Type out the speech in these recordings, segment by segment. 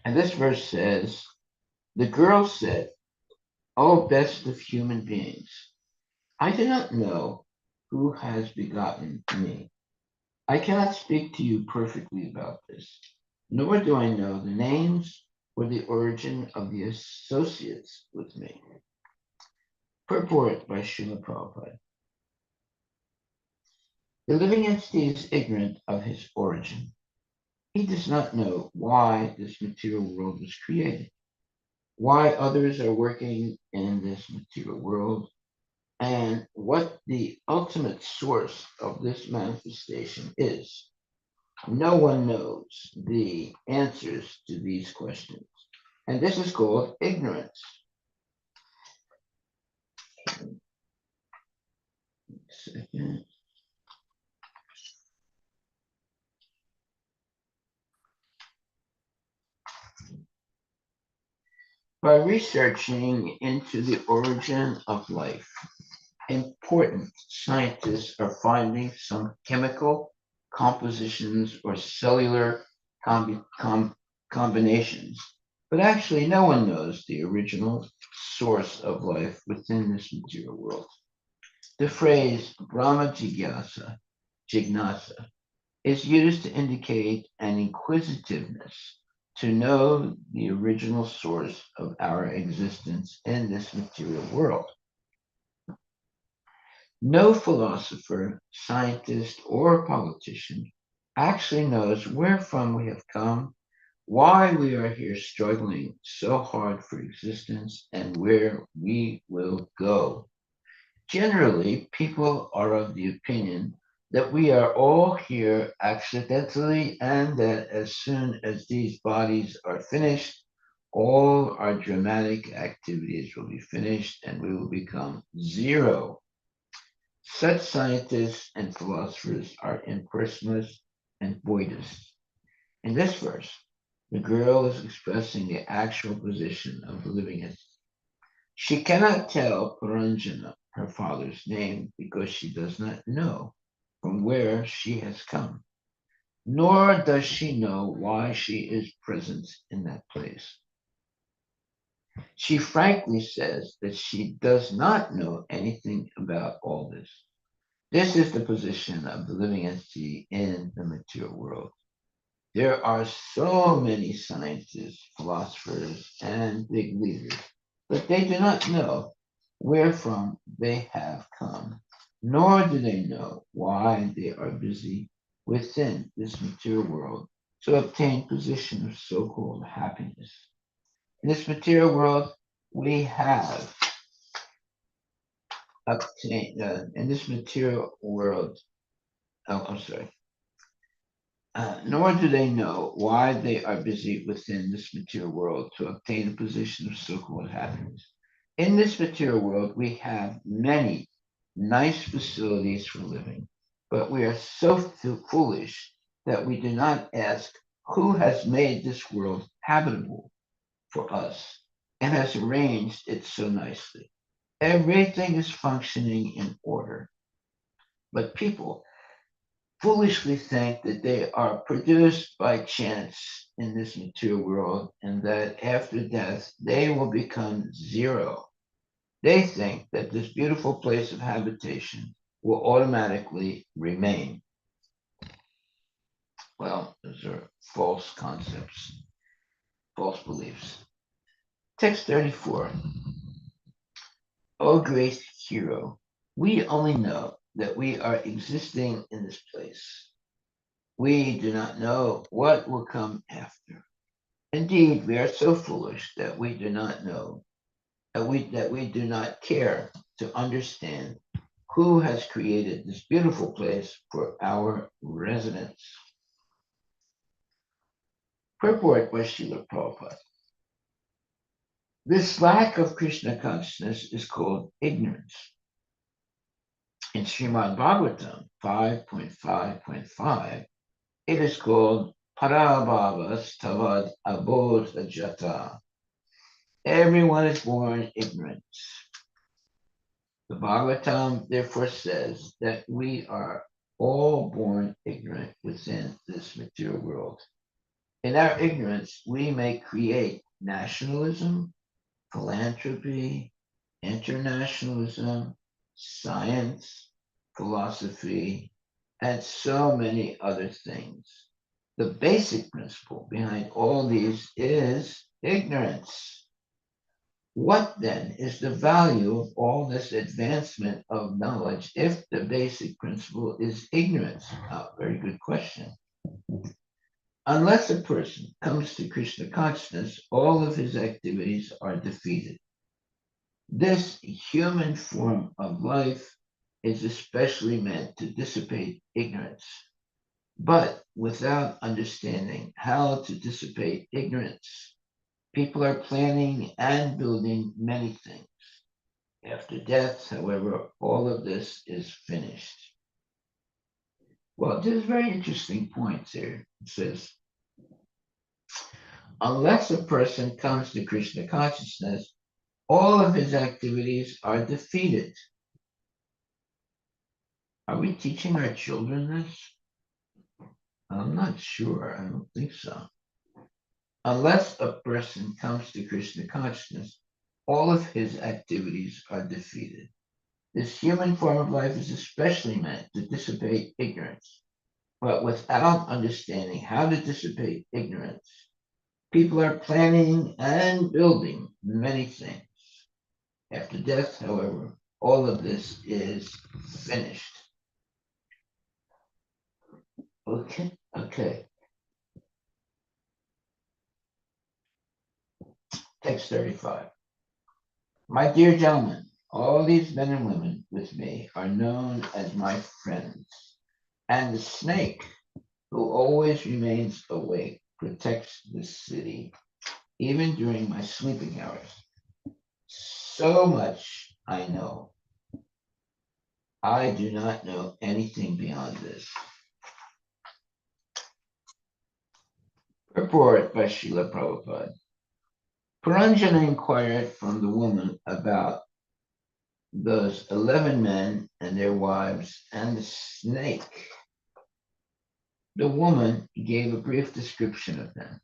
And this verse says, the girl said, O best of human beings, I do not know who has begotten me. I cannot speak to you perfectly about this, nor do I know the names or the origin of the associates with me. Purport by Srila Prabhupada. The living entity is ignorant of his origin. He does not know why this material world was created, why others are working in this material world, and what the ultimate source of this manifestation is. No one knows the answers to these questions, and this is called ignorance. Second. By researching into the origin of life, important scientists are finding some chemical compositions or cellular combinations, but actually no one knows the original source of life within this material world. The phrase Brahma Jignasa, is used to indicate an inquisitiveness to know the original source of our existence in this material world. No philosopher, scientist, or politician actually knows where from we have come, why we are here struggling so hard for existence, and where we will go. Generally, people are of the opinion that we are all here accidentally, and that as soon as these bodies are finished, all our dramatic activities will be finished and we will become zero. Such scientists and philosophers are impersonalists and voidists. In this verse, the girl is expressing the actual position of the living entity. She cannot tell Puranjana, her father's name, because she does not know from where she has come, nor does she know why she is present in that place. She frankly says that she does not know anything about all this. This is the position of the living entity in the material world. There are so many scientists, philosophers, and big leaders, but they do not know where from they have come, nor do they know why they are busy within this material world to obtain position of so-called happiness. In this material world, we have obtained, in this material world, I'm sorry, nor do they know why they are busy within this material world to obtain a position of so-called happiness. In this material world, we have many nice facilities for living, but we are so foolish that we do not ask who has made this world habitable for us and has arranged it so nicely. Everything is functioning in order, but people foolishly think that they are produced by chance in this material world and that after death they will become zero. They think that this beautiful place of habitation will automatically remain. Well, those are false concepts, false beliefs. Text 34. O great hero, we only know that we are existing in this place. We do not know what will come after. Indeed, we are so foolish that we do not know, that we do not care to understand who has created this beautiful place for our residence. Purport by Srila Prabhupada. This lack of Krishna consciousness is called ignorance. In Srimad Bhagavatam 5.5.5, it is called Parabhavas Tavad Abodha Jata. Everyone is born ignorant. The Bhagavatam therefore says that we are all born ignorant within this material world. In our ignorance, we may create nationalism, philanthropy, internationalism, science, philosophy, and so many other things. The basic principle behind all these is ignorance. What then is the value of all this advancement of knowledge if the basic principle is ignorance? Very good question. Unless a person comes to Krishna consciousness, all of his activities are defeated. This human form of life is especially meant to dissipate ignorance. But without understanding how to dissipate ignorance, people are planning and building many things. After death, however, all of this is finished. Well, there's very interesting points here. It says, unless a person comes to Krishna consciousness, all of his activities are defeated. Are we teaching our children this? I'm not sure. I don't think so. Unless a person comes to Krishna consciousness, all of his activities are defeated. This human form of life is especially meant to dissipate ignorance. But without understanding how to dissipate ignorance, people are planning and building many things. After death, however, all of this is finished. Okay. Text 35. My dear gentlemen, all these men and women with me are known as my friends, and the snake, who always remains awake, protects the city, even during my sleeping hours. So much I know. I do not know anything beyond this. Report by Srila Prabhupada. Puranjana inquired from the woman about those 11 men and their wives and the snake. The woman gave a brief description of them.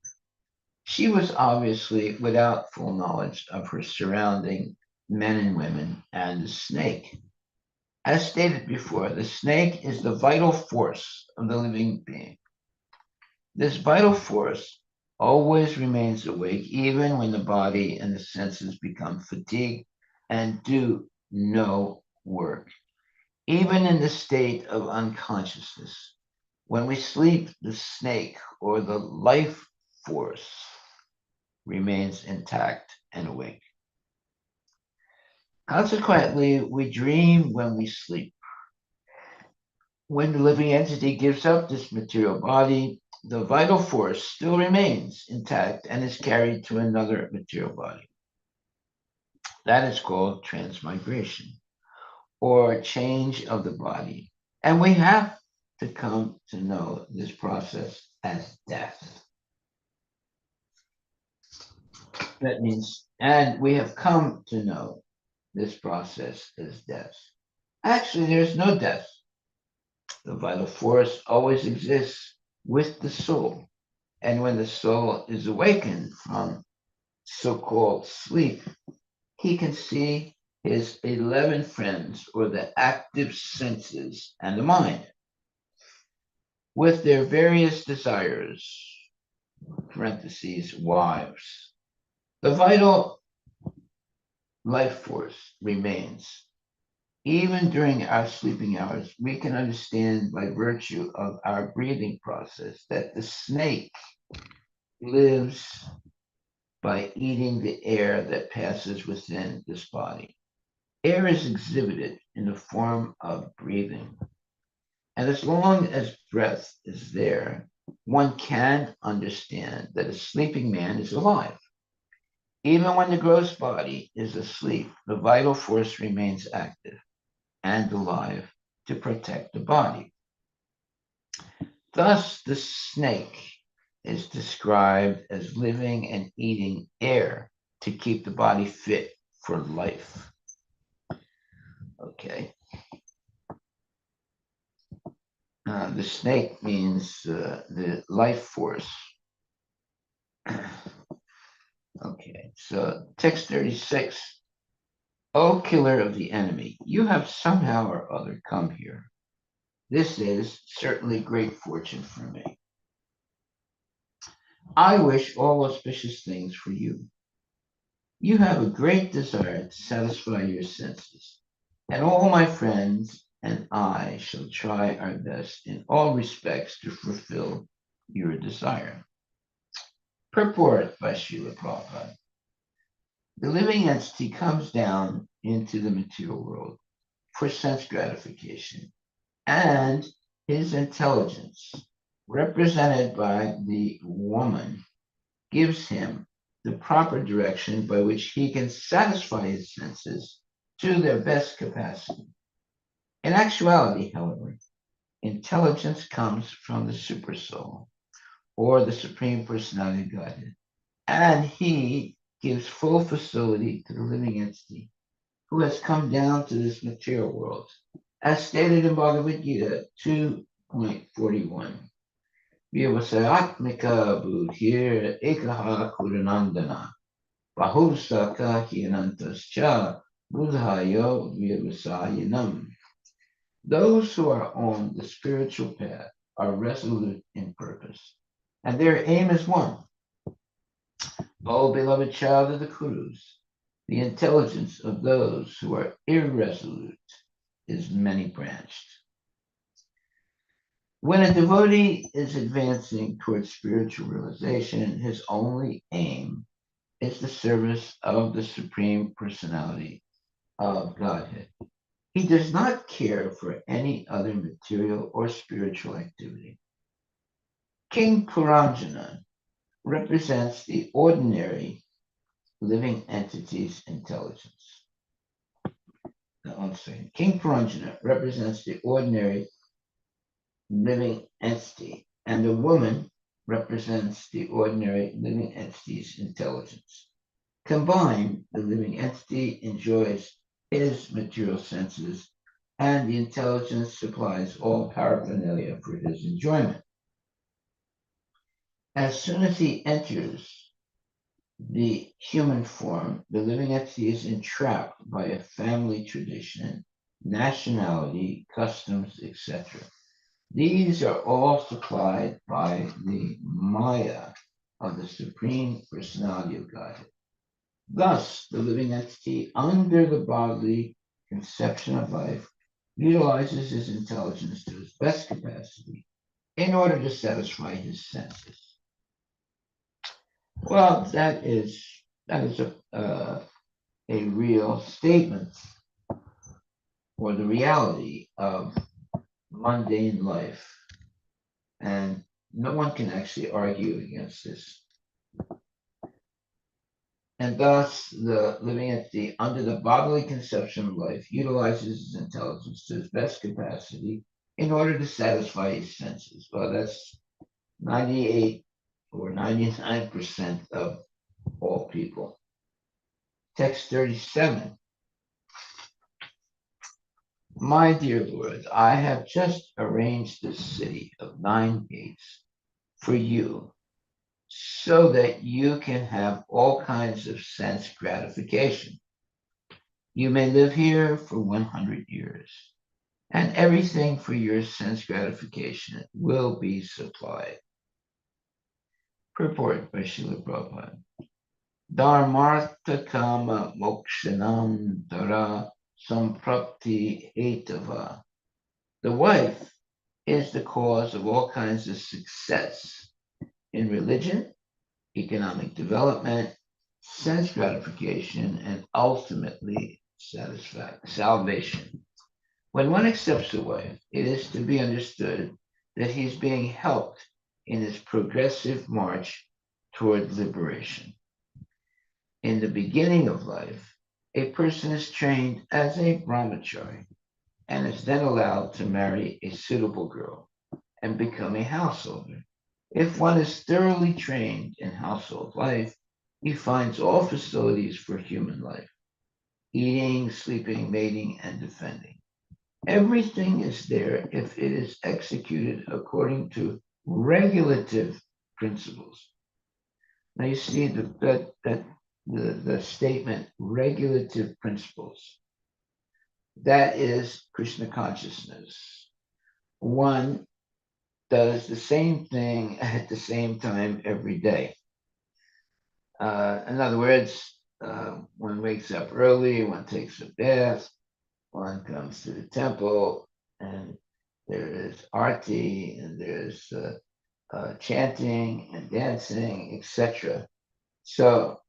She was obviously without full knowledge of her surrounding men and women and the snake. As stated before, the snake is the vital force of the living being. This vital force always remains awake even when the body and the senses become fatigued and do no work. Even in the state of unconsciousness, when we sleep, the snake or the life force remains intact and awake. Consequently, we dream when we sleep. When the living entity gives up this material body, the vital force still remains intact and is carried to another material body. That is called transmigration or change of the body. And we have to come to know this process as death. That means, and we have come to know this process as death. Actually, there's no death. The vital force always exists with the soul. And when the soul is awakened from so-called sleep, he can see his 11 friends or the active senses and the mind with their various desires, parentheses, wives. The vital life force remains. Even during our sleeping hours, we can understand by virtue of our breathing process that the snake lives by eating the air that passes within this body. Air is exhibited in the form of breathing. And as long as breath is there, one can understand that a sleeping man is alive. Even when the gross body is asleep, the vital force remains active and alive to protect the body. Thus, the snake is described as living and eating air to keep the body fit for life. Okay. The snake means the life force. Okay, so text 36. O killer of the enemy, you have somehow or other come here. This is certainly great fortune for me. I wish all auspicious things for you. You have a great desire to satisfy your senses, and all my friends and I shall try our best in all respects to fulfill your desire. Purport by Srila Prabhupada. The living entity comes down into the material world for sense gratification, and his intelligence, represented by the woman, gives him the proper direction by which he can satisfy his senses to their best capacity. In actuality, however, intelligence comes from the Supersoul, or the Supreme Personality of Godhead, and he gives full facility to the living entity who has come down to this material world, as stated in Bhagavad Gita 2.41. Vyavasayatmika buddhir ekaha kuranandana bahusaka hirantascha buddhayo vyavasayanam. Those who are on the spiritual path are resolute in purpose, and their aim is one. O beloved child of the Kurus, the intelligence of those who are irresolute is many branched. When a devotee is advancing towards spiritual realization, his only aim is the service of the Supreme Personality of Godhead. He does not care for any other material or spiritual activity. King Puranjana represents the ordinary living entity's intelligence. Now, one second. King Puranjana represents the ordinary living entity, and the woman represents the ordinary living entity's intelligence. Combined, the living entity enjoys his material senses, and the intelligence supplies all paraphernalia for his enjoyment. As soon as he enters the human form, the living entity is entrapped by a family tradition, nationality, customs, etc. These are all supplied by the Maya of the Supreme Personality of Godhead. Thus, the living entity, under the bodily conception of life, utilizes his intelligence to his best capacity in order to satisfy his senses. Well, that is a real statement or the reality of mundane life, and no one can actually argue against this. And thus, the living entity, under the bodily conception of life, utilizes his intelligence to his best capacity in order to satisfy his senses. Well, that's 98 or 99% of all people. Text 37. My dear Lord, I have just arranged this city of 9 gates for you so that you can have all kinds of sense gratification. You may live here for 100 years, and everything for your sense gratification will be supplied. Purport by Srila Prabhupada. Dharmartha kama mokshanam dara samprapti hetava. The wife is the cause of all kinds of success in religion, economic development, sense gratification, and ultimately salvation. When one accepts a wife, it is to be understood that he is being helped in his progressive march toward liberation. In the beginning of life, a person is trained as a brahmachari and is then allowed to marry a suitable girl and become a householder. If one is thoroughly trained in household life, he finds all facilities for human life: eating, sleeping, mating, and defending. Everything is there if it is executed according to regulative principles. Now you see the statement regulative principles. That is Krishna consciousness. One does the same thing at the same time every day. In other words, one wakes up early, one takes a bath, one comes to the temple, and there is arti, and there's chanting and dancing, etc. So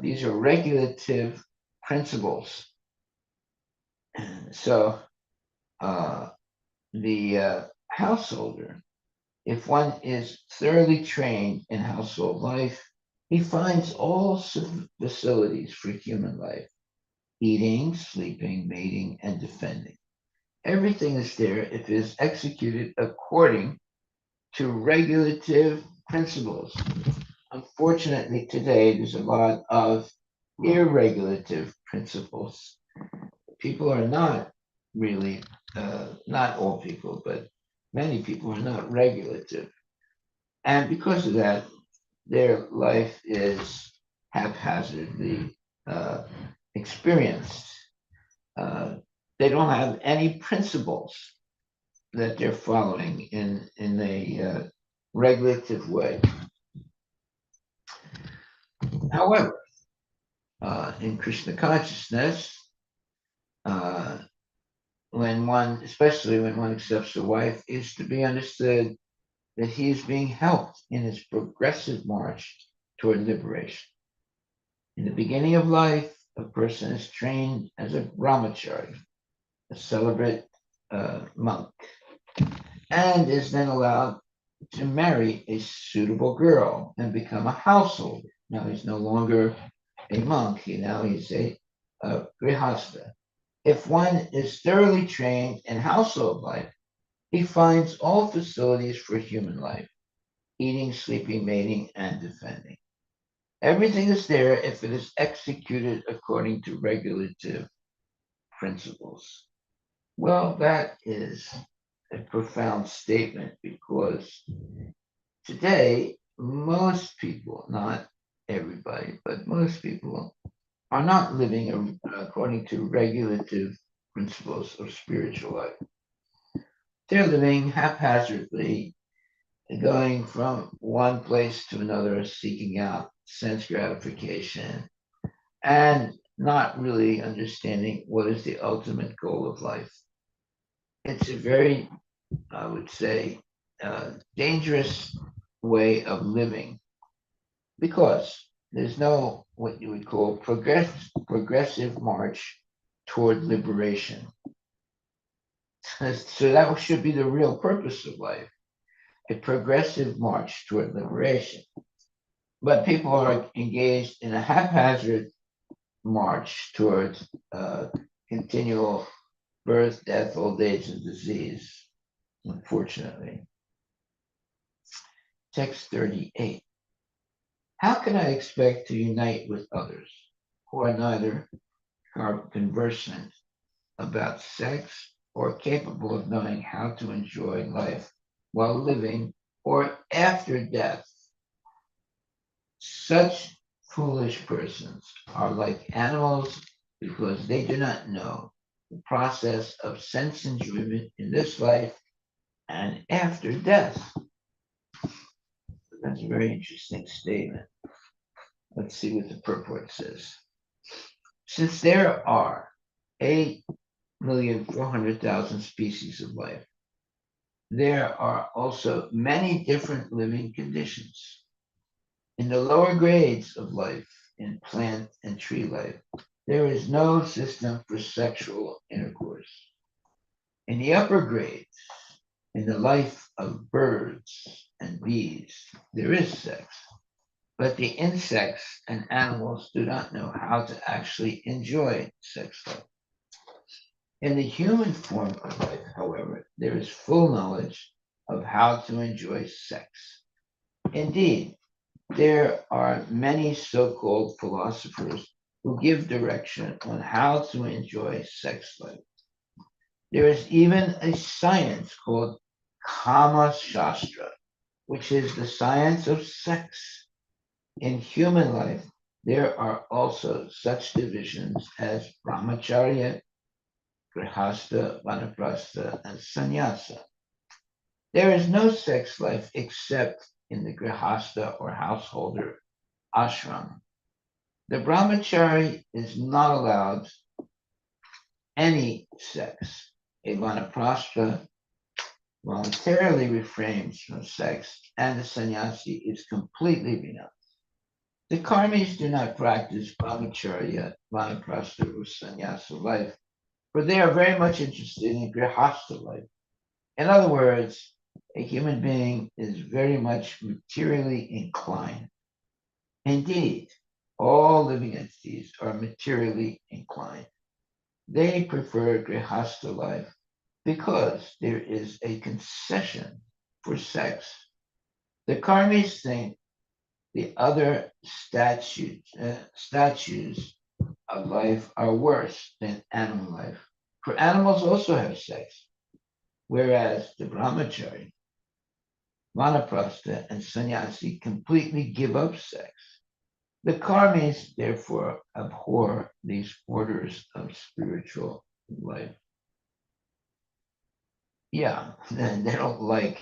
these are regulative principles. So uh, the householder, if one is thoroughly trained in household life, he finds all facilities for human life: eating, sleeping, mating, and defending. Everything is there if it is executed according to regulative principles. Unfortunately, today there's a lot of irregulative principles. People are not really, not all people, but many people are not regulative. And because of that, their life is haphazardly uh, experienced. Uh, they don't have any principles that they're following in a regulative way. However, in Krishna consciousness, uh, when one, especially when one accepts a wife, is to be understood that he is being helped in his progressive march toward liberation. In the beginning of life, a person is trained as a brahmachari, a celibate monk, and is then allowed to marry a suitable girl and become a householder. Now he's no longer a monk, he's a grihasta. If one is thoroughly trained in household life, he finds all facilities for human life: eating, sleeping, mating, and defending. Everything is there if it is executed according to regulative principles. Well, that is a profound statement because today, most people, not everybody, but most people, are not living according to regulative principles of spiritual life. They're living haphazardly, going from one place to another, seeking out sense gratification, and not really understanding what is the ultimate goal of life. It's a very, I would say, dangerous way of living because there's no what you would call progressive march toward liberation. So that should be the real purpose of life: a progressive march toward liberation. But people are engaged in a haphazard march towards continual birth, death, old age, and disease, unfortunately. Text 38. How can I expect to unite with others who are neither conversant about sex or capable of knowing how to enjoy life while living or after death? Such foolish persons are like animals because they do not know the process of sense enjoyment in this life and after death. That's a very interesting statement. Let's see what the purport says. Since there are 8,400,000 species of life, there are also many different living conditions. In the lower grades of life, in plant and tree life, there is no system for sexual intercourse. In the upper grades, in the life of birds and bees, there is sex, but the insects and animals do not know how to actually enjoy sex life. In the human form of life, however, there is full knowledge of how to enjoy sex. Indeed, there are many so-called philosophers who give direction on how to enjoy sex life. There is even a science called Kama Shastra, which is the science of sex. In human life, there are also such divisions as brahmacharya, grihastha, vanaprastha, and sannyasa. There is no sex life except in the grihastha or householder ashram. The brahmachari is not allowed any sex. A vanaprastha voluntarily refrains from sex, and the sannyasi is completely renounced. The karmis do not practice brahmacharya, vanaprastha, or sannyasa life, for they are very much interested in grihastha life. In other words, a human being is very much materially inclined. Indeed, all living entities are materially inclined. They prefer grihastha life because there is a concession for sex. The karmis think the other statues of life are worse than animal life. For animals also have sex, whereas the brahmachari, vanaprastha, and sannyasi completely give up sex. The karmis therefore abhor these orders of spiritual life. Yeah, they don't like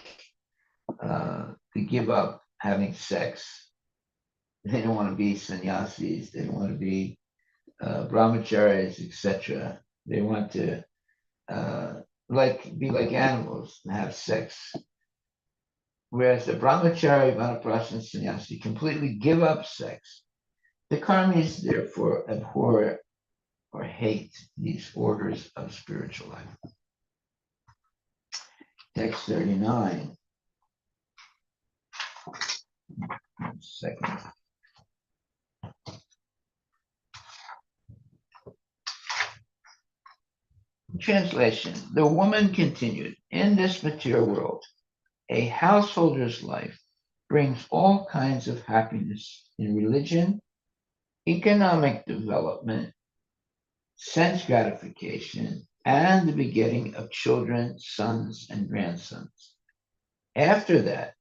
to give up having sex. They don't want to be sannyasis. They don't want to be brahmacharis, etc. They want to be like animals and have sex. Whereas the brahmachari, vanaprastha, and sannyasi completely give up sex. The karmis therefore abhor or hate these orders of spiritual life. Text 39. Second. Translation. The woman continued, in this material world, a householder's life brings all kinds of happiness in religion, economic development, sense gratification, and the begetting of children, sons, and grandsons. After that,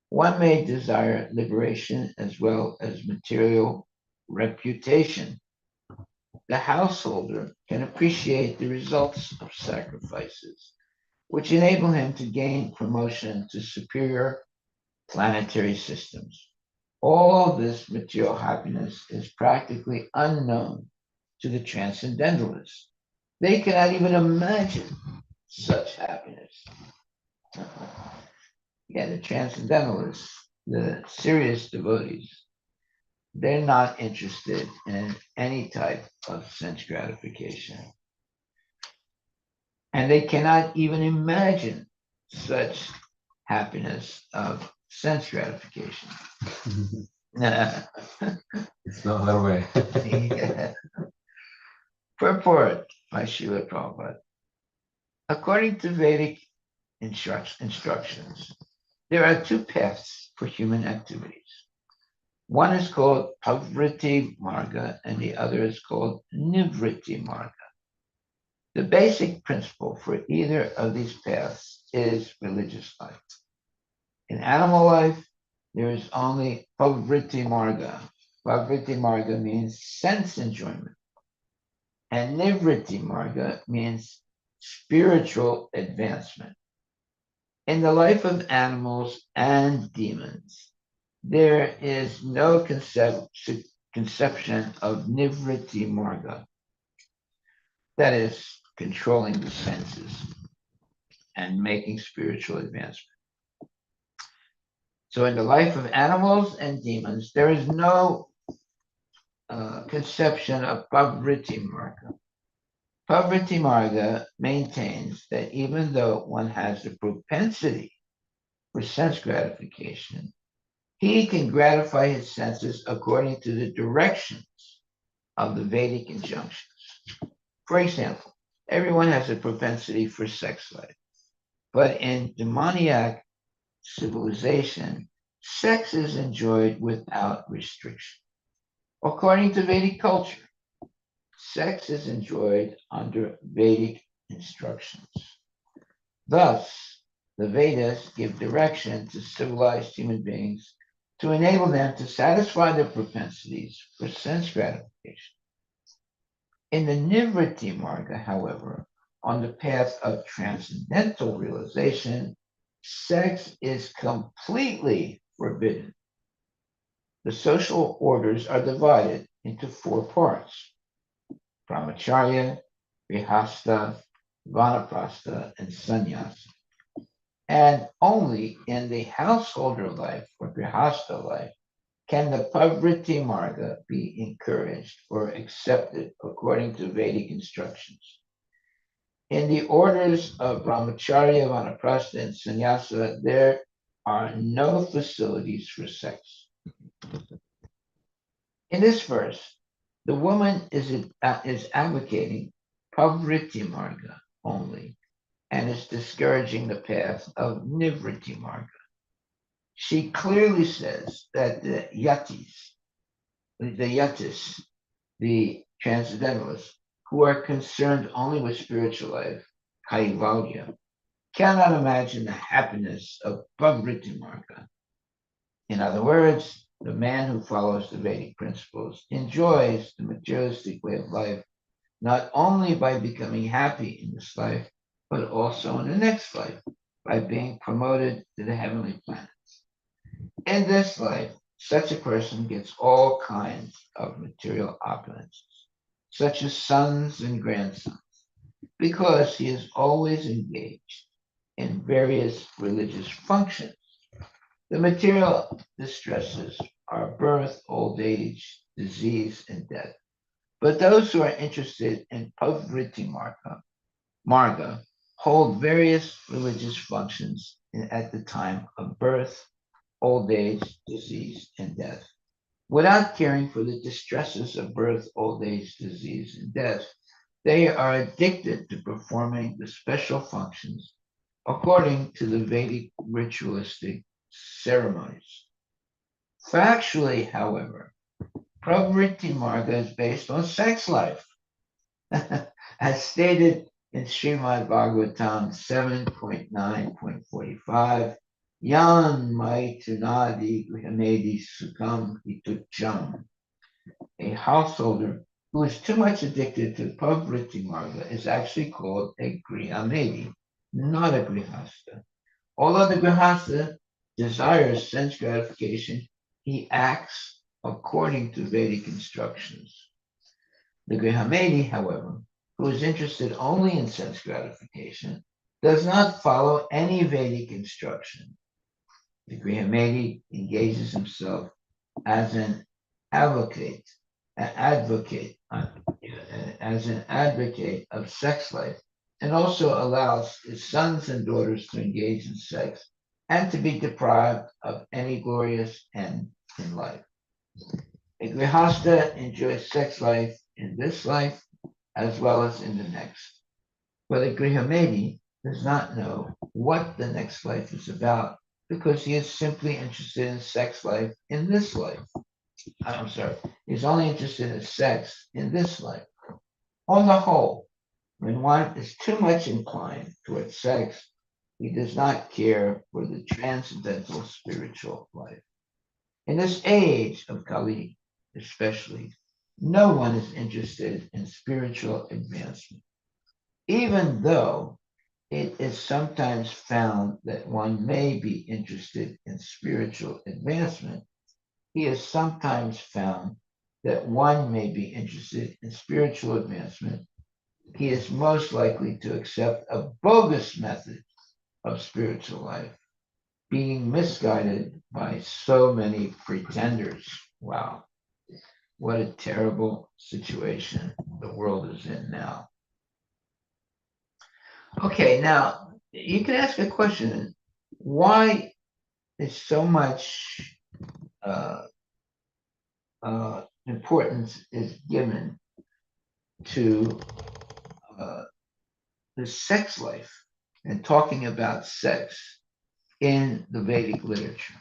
one may desire liberation as well as material reputation. The householder can appreciate the results of sacrifices, which enable him to gain promotion to superior planetary systems. All this material happiness is practically unknown to the transcendentalists. They cannot even imagine such happiness. Yeah, the transcendentalists, the serious devotees, they're not interested in any type of sense gratification. And they cannot even imagine such happiness of sense gratification. It's not that way. Yeah. Purport by Srila Prabhupada. According to Vedic instructions, there are two paths for human activities. One is called Pavriti Marga and the other is called Nivriti Marga. The basic principle for either of these paths is religious life. In animal life, there is only Pavriti Marga. Pavriti Marga means sense enjoyment. And Nivriti Marga means spiritual advancement. In the life of animals and demons, there is no conception of Nivriti Marga, that is, controlling the senses and making spiritual advancement. So, in the life of animals and demons, there is no conception of Pavriti Marga. Pavriti Marga maintains that even though one has the propensity for sense gratification, he can gratify his senses according to the directions of the Vedic injunctions. For example, everyone has a propensity for sex life, but in demoniac civilization, sex is enjoyed without restriction. According to Vedic culture, sex is enjoyed under Vedic instructions. Thus, the Vedas give direction to civilized human beings to enable them to satisfy their propensities for sense gratification. In the Nivriti Marga, however, on the path of transcendental realization, sex is completely forbidden. The social orders are divided into four parts: brahmacharya, grihastha, vanaprastha, and sannyasa. And only in the householder life or grihastha life can the pavriti marga be encouraged or accepted according to Vedic instructions. In the orders of brahmacharya, vanaprastha, and sannyasa, there are no facilities for sex. In this verse, the woman is advocating pavriti marga only and is discouraging the path of nivriti marga. She clearly says that the yatis, the transcendentalists, who are concerned only with spiritual life, kaivalya, cannot imagine the happiness of pavriti marga. In other words, the man who follows the Vedic principles enjoys the materialistic way of life not only by becoming happy in this life, but also in the next life by being promoted to the heavenly planets. In this life, such a person gets all kinds of material opulences, such as sons and grandsons, because he is always engaged in various religious functions. The material distresses are birth, old age, disease, and death. But those who are interested in Pavriti Marga hold various religious functions at the time of birth, old age, disease, and death. Without caring for the distresses of birth, old age, disease, and death, they are addicted to performing the special functions according to the Vedic ritualistic ceremonies. Factually, however, Pravriti Marga is based on sex life, as stated in Srimad Bhagavatam 7.9.45. Yan Maitunadi Grihamedi Sukam Hitucham. A householder who is too much addicted to Pravriti Marga is actually called a Grihamedi, not a Grihasta. Although the Grihasta desires sense gratification, he acts according to Vedic instructions. The Grihamedi, however, who is interested only in sense gratification, does not follow any Vedic instruction. The Grihamedi engages himself as an advocate, as an advocate of sex life, and also allows his sons and daughters to engage in sex and to be deprived of any glorious end in life. A grihasta enjoys sex life in this life as well as in the next. But a grihamedi does not know what the next life is about because he is simply interested in sex life in this life. I'm sorry, he's only interested in sex in this life. On the whole, when one is too much inclined towards sex, he does not care for the transcendental spiritual life. In this age of Kali, especially, no one is interested in spiritual advancement, even though it is sometimes found that one may be interested in spiritual advancement. He is sometimes found that one may be interested in spiritual advancement. He is most likely to accept a bogus method of spiritual life, being misguided by so many pretenders. Wow, what a terrible situation the world is in now. Okay, now you can ask a question. Why is so much uh, importance is given to uh, the sex life and talking about sex in the Vedic literature?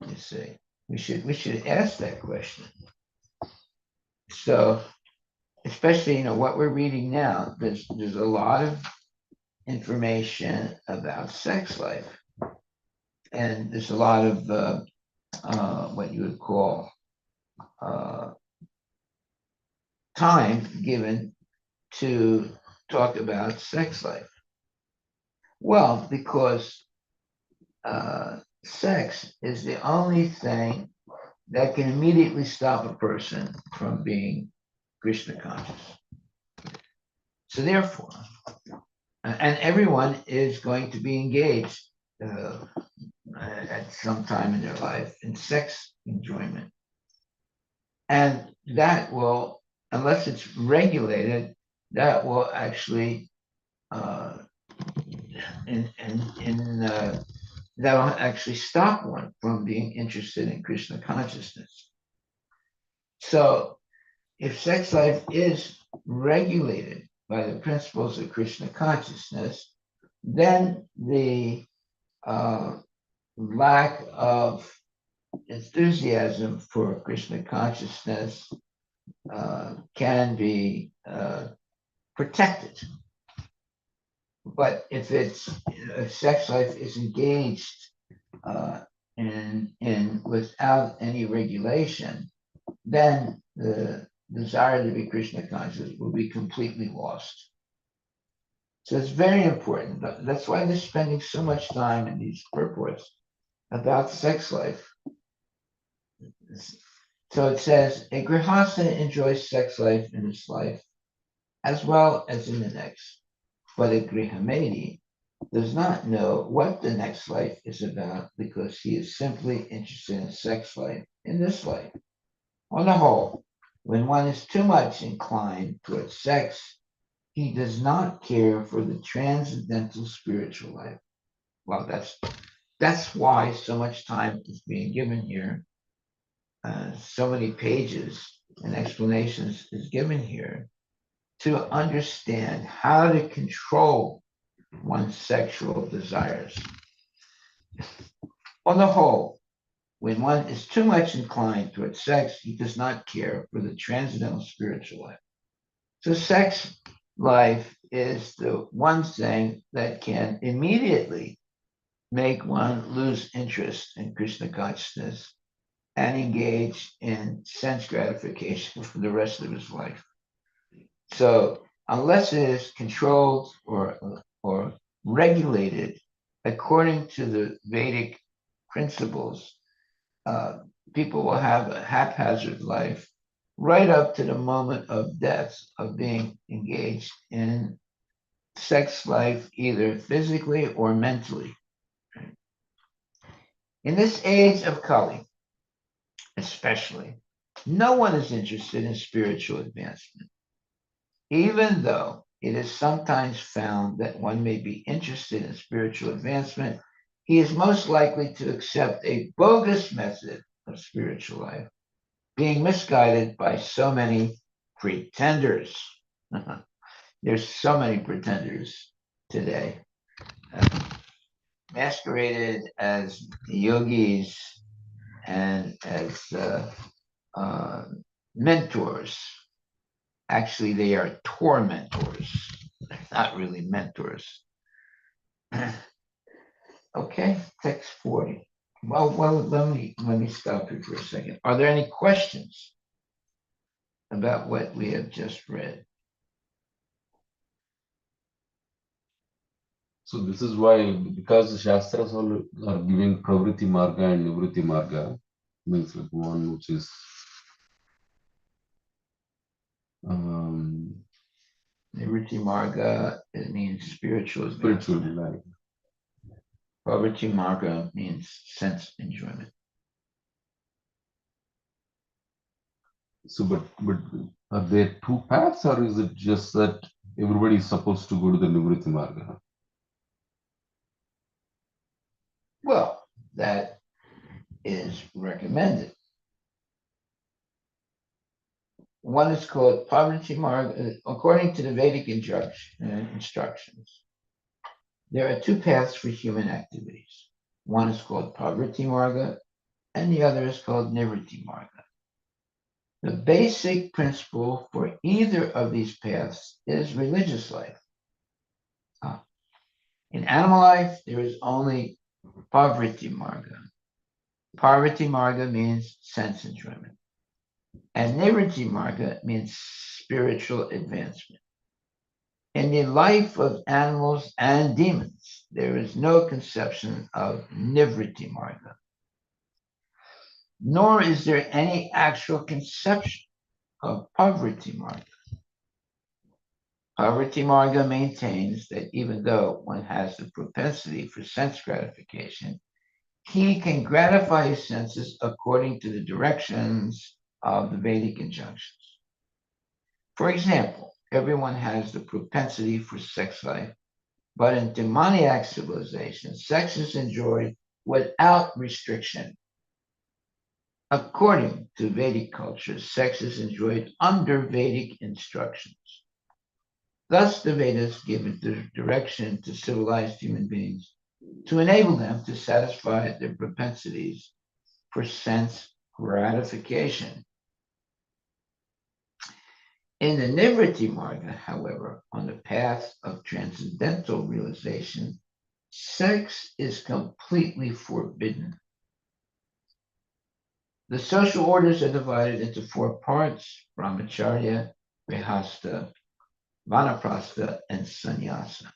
You see, we should ask that question. So, especially what we're reading now, there's a lot of information about sex life. and there's a lot of what you would call uh, time given to talk about sex life. Well, because sex is the only thing that can immediately stop a person from being Krishna conscious. So therefore, and everyone is going to be engaged uh, at some time in their life in sex enjoyment. And that will, unless it's regulated, that will actually, uh, that will actually stop one from being interested in Krishna consciousness. So if sex life is regulated by the principles of Krishna consciousness, then the uh, lack of enthusiasm for Krishna consciousness can be protected. But if sex life is engaged in without any regulation, then the desire to be Krishna conscious will be completely lost. So it's very important. That's why they're spending so much time in these purports about sex life. So it says, a grihasta enjoys sex life in his life as well as in the next, but a grihamedi does not know what the next life is about because he is simply interested in sex life in this life. On the whole, when one is too much inclined towards sex, he does not care for the transcendental spiritual life. Well, that's why so much time is being given here. So many pages and explanations is given here to understand how to control one's sexual desires. On the whole, when one is too much inclined towards sex, he does not care for the transcendental spiritual life. So, sex life is the one thing that can immediately make one lose interest in Krishna consciousness and engage in sense gratification for the rest of his life. So, unless it is controlled or regulated according to the Vedic principles, uh, people will have a haphazard life right up to the moment of death of being engaged in sex life, either physically or mentally. In this age of Kali, especially, no one is interested in spiritual advancement, even though it is sometimes found that one may be interested in spiritual advancement. He is most likely to accept a bogus method of spiritual life, being misguided by so many pretenders. There's so many pretenders today, uh, masqueraded as yogis and as uh, mentors. Actually, they are tormentors. They're not really mentors. Okay, text 40. Well, let me stop here for a second. Are there any questions about what we have just read? So this is why, because the Shastras all are giving Pravriti Marga and Nivritti Marga, means like one which is um, Nivritti Marga, it means spiritual spiritual advancement. life. Poverty Marga means sense enjoyment. So, but are there two paths, or is it just that everybody is supposed to go to the Nivritti Marga? Well, that is recommended. One is called Poverty Marga, according to the Vedic instructions. There are two paths for human activities. One is called Poverty Marga, and the other is called Nivritti Marga. The basic principle for either of these paths is religious life. In animal life, there is only Pavriti Marga. Parvati Marga means sense enjoyment, and Nivritti Marga means spiritual advancement. In the life of animals and demons, there is no conception of Nivritti Marga, nor is there any actual conception of Pavriti Marga. Pavriti Marga maintains that even though one has the propensity for sense gratification, he can gratify his senses according to the directions of the Vedic injunctions. For example, everyone has the propensity for sex life, but in demoniac civilization, sex is enjoyed without restriction. According to Vedic culture, sex is enjoyed under Vedic instructions. Thus, the Vedas give the direction to civilized human beings to enable them to satisfy their propensities for sense gratification. In the Nivritti Marga, however, on the path of transcendental realization, sex is completely forbidden. The social orders are divided into four parts: brahmacharya, grihastha, vanaprastha, and sannyasa.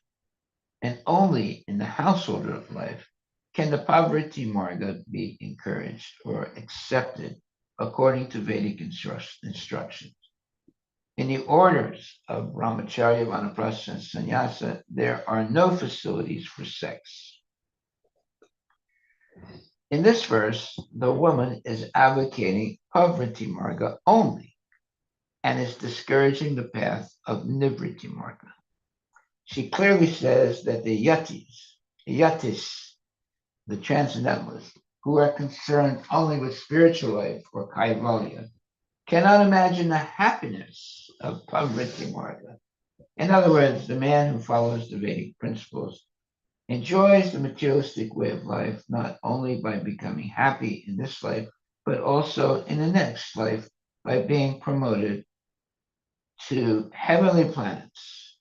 And only in the household of life can the Pavriti Marga be encouraged or accepted according to Vedic instructions. In the orders of Brahmacharya, Vanaprastha, and Sannyasa, there are no facilities for sex. In this verse, the woman is advocating Pavriti Marga only and is discouraging the path of Nivriti Marga. She clearly says that the yatis, the transcendentalists, who are concerned only with spiritual life or kaivalya, cannot imagine the happiness of Pavriti Marga. In other words, the man who follows the Vedic principles enjoys the materialistic way of life not only by becoming happy in this life, but also in the next life by being promoted to heavenly planets.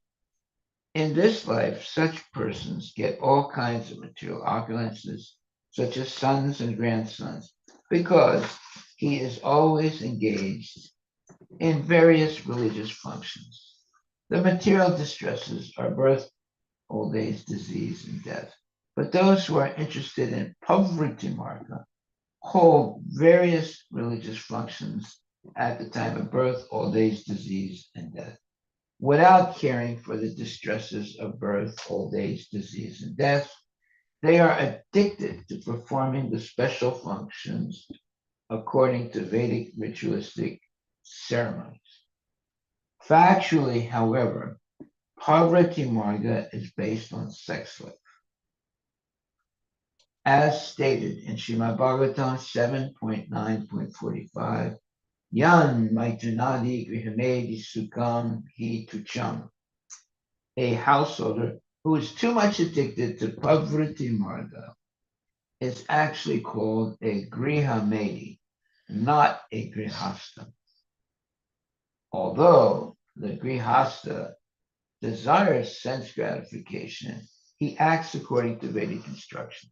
In this life, such persons get all kinds of material opulences, such as sons and grandsons, because he is always engaged in various religious functions. The material distresses are birth, old age, disease, and death. But those who are interested in poverty marga hold various religious functions at the time of birth, old age, disease, and death, without caring for the distresses of birth, old age, disease, and death. They are addicted to performing the special functions according to Vedic ritualistic ceremonies. Factually, however, Parvati Marga is based on sex life. As stated in Srimad Bhagavatam 7.9.45, Yan Maitunadi Grihamedi Sukam Hi Tucham. A householder who is too much addicted to Pavriti Marga is actually called a Grihamedi, not a Grihasta. Although the Grihasta desires sense gratification, he acts according to Vedic instructions.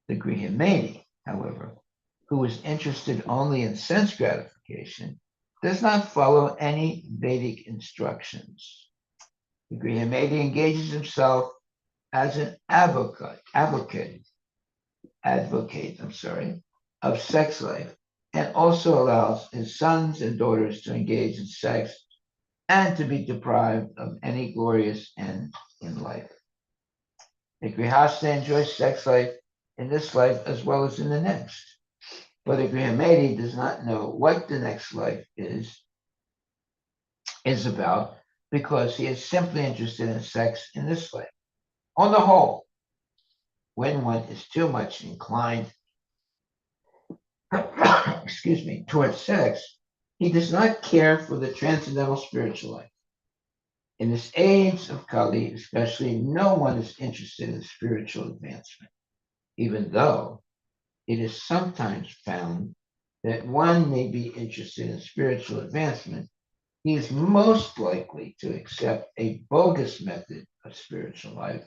The Grihamedi, however, who is interested only in sense gratification, does not follow any Vedic instructions. The Grihamedi engages himself as an advocate, of sex life, and also allows his sons and daughters to engage in sex and to be deprived of any glorious end in life. The Grihasta enjoys sex life in this life as well as in the next. But the Grihamedi does not know what the next life is about because he is simply interested in sex in this life. On the whole, when one is too much inclined, towards sex, he does not care for the transcendental spiritual life. In this age of Kali, especially, no one is interested in spiritual advancement, even though it is sometimes found that one may be interested in spiritual advancement. He is most likely to accept a bogus method of spiritual life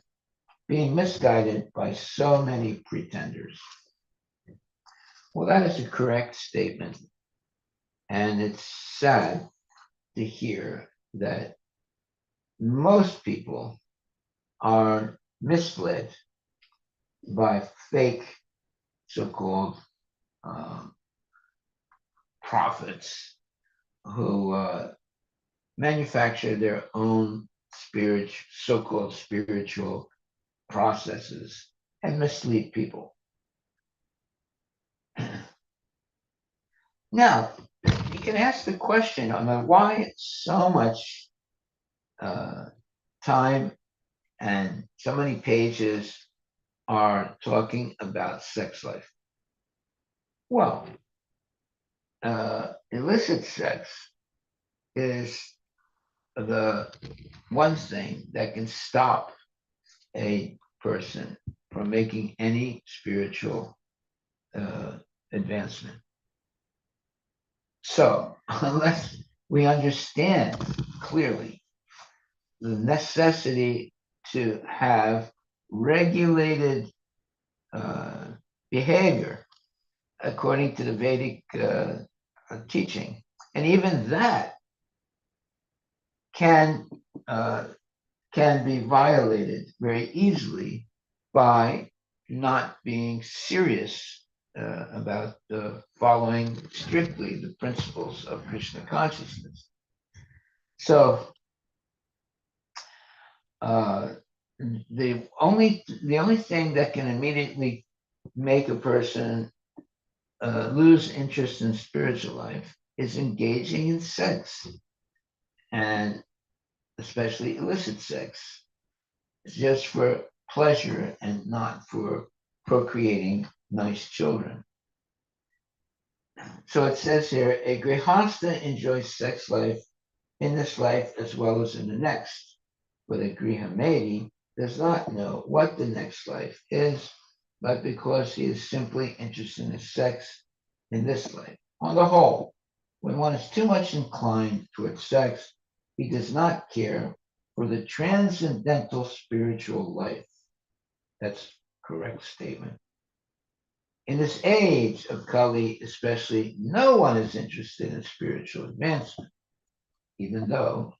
being misguided by so many pretenders. Well, that is a correct statement, and it's sad to hear that most people are misled by fake so-called um, prophets who manufacture their own so-called spiritual processes and mislead people. Now, you can ask the question, I mean, why so much uh, time and so many pages are talking about sex life? Well, illicit sex is the one thing that can stop a person from making any spiritual uh, advancement. So, unless we understand clearly the necessity to have regulated uh, behavior according to the Vedic teaching, and even that can uh, can be violated very easily by not being serious about following strictly the principles of Krishna consciousness. So uh, the only thing that can immediately make a person lose interest in spiritual life is engaging in sex, and especially illicit sex, just for pleasure and not for procreating nice children. So it says here, a grihasta enjoys sex life in this life as well as in the next, but a grihamedi does not know what the next life is, but because he is simply interested in sex in this life. On the whole, when one is too much inclined towards sex, he does not care for the transcendental spiritual life. That's a correct statement. In this age of Kali, especially, no one is interested in spiritual advancement, even though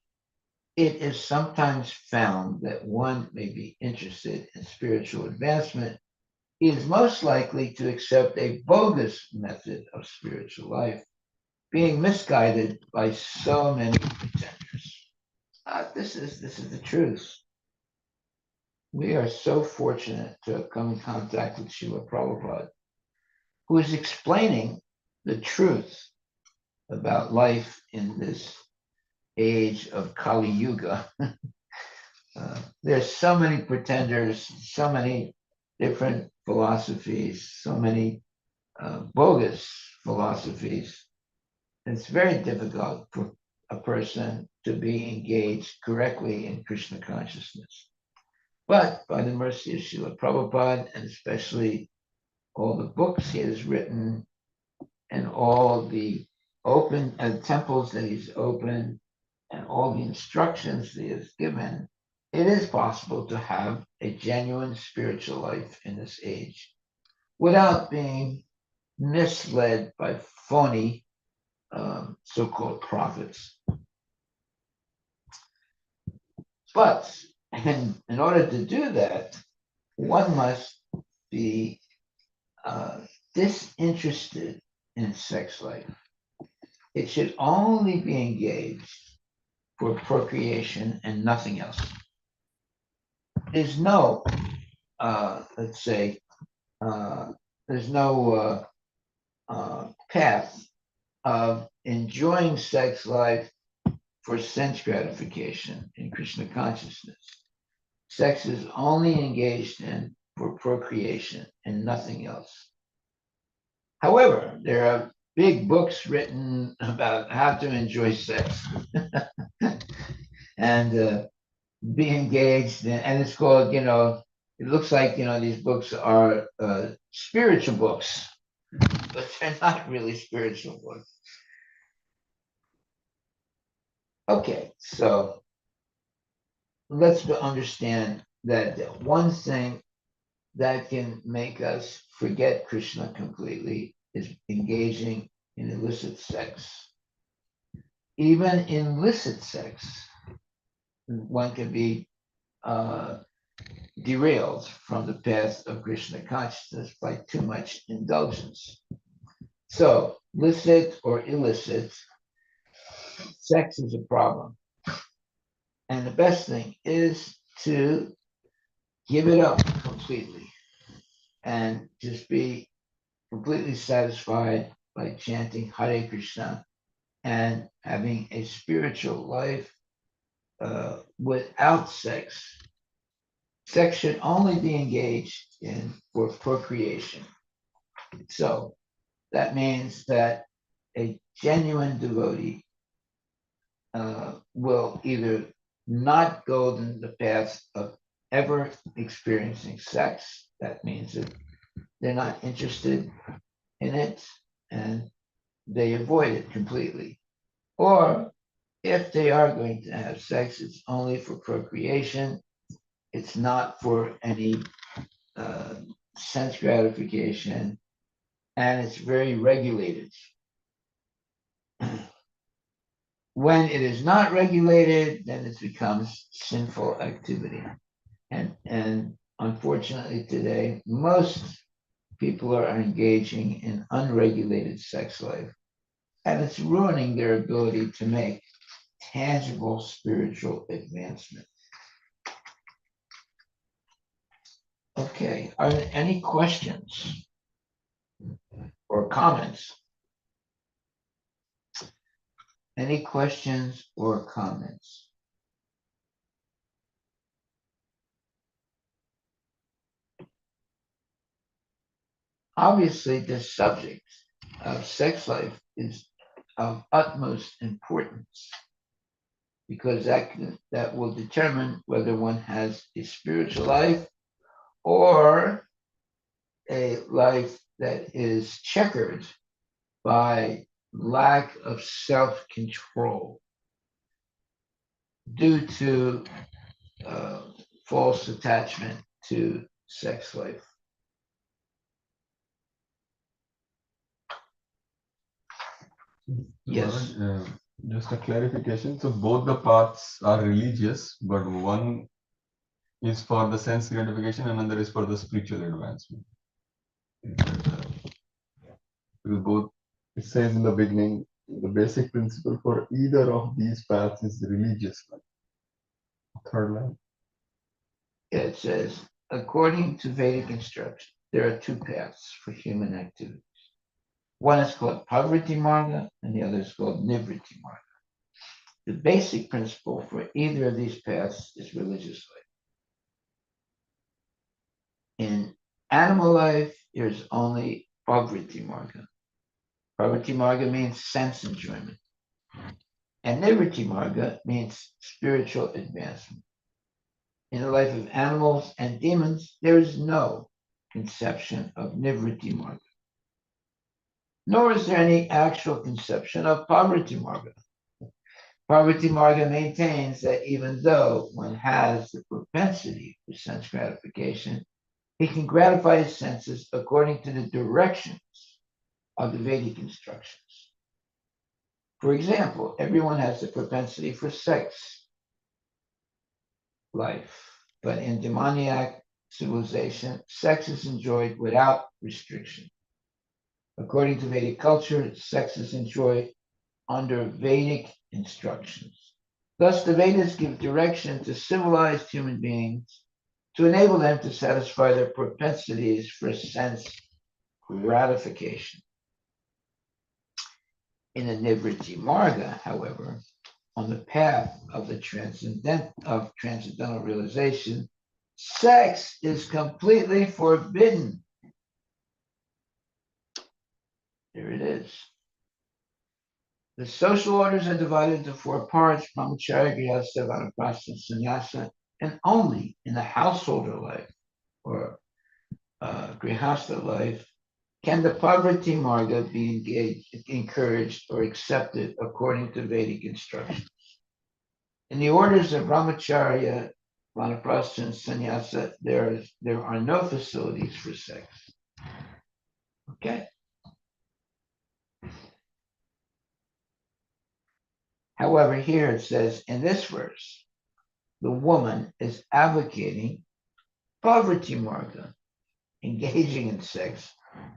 it is sometimes found that one may be interested in spiritual advancement. He is most likely to accept a bogus method of spiritual life, being misguided by so many pretenders. This is the truth. We are so fortunate to have come in contact with Srila Prabhupada, who is explaining the truth about life in this age of Kali Yuga. There's so many pretenders, so many different philosophies, so many bogus philosophies. It's very difficult for a person to be engaged correctly in Krishna consciousness. But by the mercy of Srila Prabhupada, and especially all the books he has written and all the open temples that he's opened and all the instructions that he has given, it is possible to have a genuine spiritual life in this age without being misled by phony so-called prophets. But in order to do that, one must be uh, disinterested in sex life. It should only be engaged for procreation and nothing else. There's no, let's say, uh, there's no path of enjoying sex life for sense gratification in Krishna consciousness. Sex is only engaged in for procreation and nothing else. However, there are big books written about how to enjoy sex and be engaged, and it's called, it looks like, these books are spiritual books, but they're not really spiritual books. Okay, so let's understand that the one thing that can make us forget Krishna completely is engaging in illicit sex. Even in illicit sex, one can be uh, derailed from the path of Krishna consciousness by too much indulgence. So, licit or illicit, sex is a problem. And the best thing is to give it up completely and just be completely satisfied by chanting Hare Krishna and having a spiritual life without sex. Sex should only be engaged in for procreation. So that means that a genuine devotee will either not go in the path of ever experiencing sex. That means that they're not interested in it and they avoid it completely. Or if they are going to have sex, it's only for procreation. It's not for any uh, sense gratification, and it's very regulated. When it is not regulated, then it becomes sinful activity. And unfortunately today, most people are engaging in unregulated sex life, and it's ruining their ability to make tangible spiritual advancement. Okay, are there any questions or comments? Any questions or comments? Obviously, this subject of sex life is of utmost importance because that will determine whether one has a spiritual life or a life that is checkered by lack of self-control due to uh, false attachment to sex life. Yes. Maharaj, just a clarification. So both the paths are religious, but one is for the sense gratification, and another is for the spiritual advancement. Because both, it says in the beginning, the basic principle for either of these paths is religious life. Third line. It says, according to Vedic instruction, there are two paths for human activities. One is called Pavriti Marga, and the other is called Nivriti Marga. The basic principle for either of these paths is religious life. In animal life, there's only Pavriti Marga. Pavriti Marga means sense enjoyment, and Nivriti Marga means spiritual advancement. In the life of animals and demons, there is no conception of Nivriti Marga, nor is there any actual conception of Pavriti Marga. Pavriti Marga maintains that even though one has the propensity for sense gratification, he can gratify his senses according to the directions of the Vedic instructions. For example, everyone has the propensity for sex life, but in demoniac civilization, sex is enjoyed without restriction. According to Vedic culture, sex is enjoyed under Vedic instructions. Thus, the Vedas give direction to civilized human beings to enable them to satisfy their propensities for sense gratification. In the Nivriti Marga, however, on the path of the transcendental realization, sex is completely forbidden. There it is. The social orders are divided into four parts: brahmacharya, grihastha, vanaprastha, sannyasa, and only in the householder life or grihastha life can the Pavriti Marga be encouraged, or accepted according to Vedic instructions. In the orders of brahmacharya, Vanaprastha and sannyasa, there are no facilities for sex. Okay. However, here it says in this verse, the woman is advocating poverty marga, engaging in sex